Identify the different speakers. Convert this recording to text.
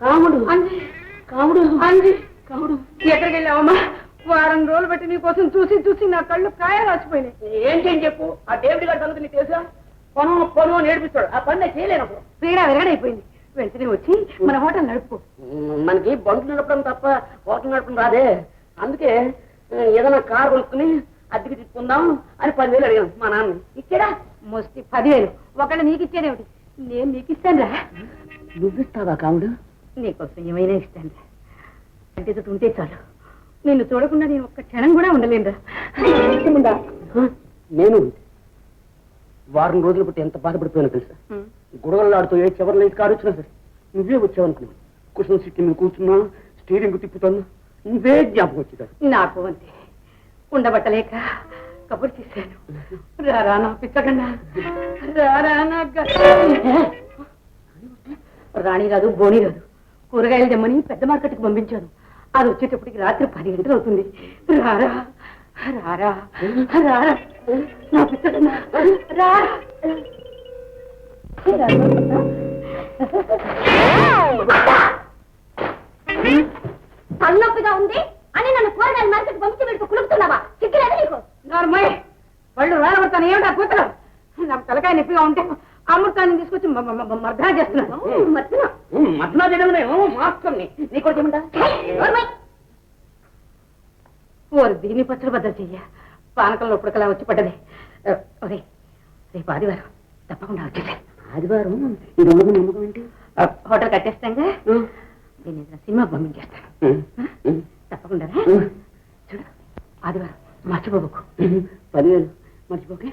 Speaker 1: కాముడు కాముడు
Speaker 2: కాముడు ఎక్కడికి వెళ్ళావమ్మా? వారం రోజులు బట్టి నీ కోసం చూసి చూసి నా కళ్ళు కాయలు వచ్చిపోయినాయి.
Speaker 1: ఏంటని చెప్పు. ఆ డేవిడ్ గారి సంగతి నీకు తెలుసా? పొలం నేర్పిస్తాడు. ఆ పని నేను చేయలేను.
Speaker 2: పీడా విరగడైపోయింది. వెంటనే వచ్చి మన హోటల్ నడుపు.
Speaker 1: మనకి బండ్లు నడపడం తప్ప హోటల్ నడపడం రాదే. అందుకే ఏదైనా కారు కొనుక్కుని అద్దెకి తీసుకుందాం అని 10,000 అడిగాను మా నాన్న. ఇచ్చాడా?
Speaker 2: మోస్తి 10,000. ఒకళ్ళు నీకు ఇచ్చేదేమిటి? నేను నీకు ఇస్తాను రా.
Speaker 1: నువ్విస్తావా కాముడు?
Speaker 2: నీకోసం ఏమైనా ఇస్తాను రా. అంటే ఉంటే చాలు. నిన్ను చూడకుండా నేను ఒక్క క్షణం కూడా ఉండలేనురా.
Speaker 1: నేను వారం రోజులు బట్టి ఎంత బాధపడిపోయానో తెలుసా? గొడవలాడుతూ ఏ చివరిలో ఇది కారు వచ్చినా సరే నువ్వే వచ్చావనుకున్నాను. కుషన్ సిట్టి మీద కూర్చున్నా, స్టీరింగ్ తిప్పుతాను, నువ్వే జ్ఞాపకం వచ్చేదారు.
Speaker 2: నాకు అంతే. ఉండబట్టలేక కబురు చేశాను. రారా నా పిచ్చకన్నా, రారా నా రాణి రాదు, బోని రాదు. కూరగాయలు తెమ్మని పెద్ద మార్కెట్కి పంపించాను. అది వచ్చేటప్పటికి రాత్రి 10 గంటలు అవుతుంది. రారా రారా రారా నా పిచ్చకన్నా, రారా.
Speaker 3: తలనొప్పిగా ఉంది అని నన్ను కూరగాయల మార్కెట్ పంపించి వీడికి కులుపుతున్నావా? సిగ్గులేదు నీకు?
Speaker 2: నార్మల్ వాళ్ళు రాలబడతాను. ఏమిటా కూతురు? నాకు తలకాయ నొప్పిగా ఉంటే అమృతాన్ని తీసుకొచ్చి మర్దనా చేస్తున్నాను.
Speaker 1: మర్దనా చేయడం మాస్టర్ని నీకు ఏమంటా?
Speaker 2: ఓరు దీన్ని పచ్చడి బద్దలు చెయ్య. పానకంలో ఇప్పటికలా వచ్చి పడ్డది. ఒరే రేపు ఆదివారం తప్పకుండా వచ్చేసాయి.
Speaker 1: ఆదివారం ఈ రోజు నమ్మకం ఏంటి?
Speaker 2: హోటల్ కట్టేస్తాగా దీన్ని సినిమా పంపించేస్తాను. తప్పకుండా చూడు. ఆదివారం మర్చిపోకు.
Speaker 1: 10,000 మర్చిపోకే.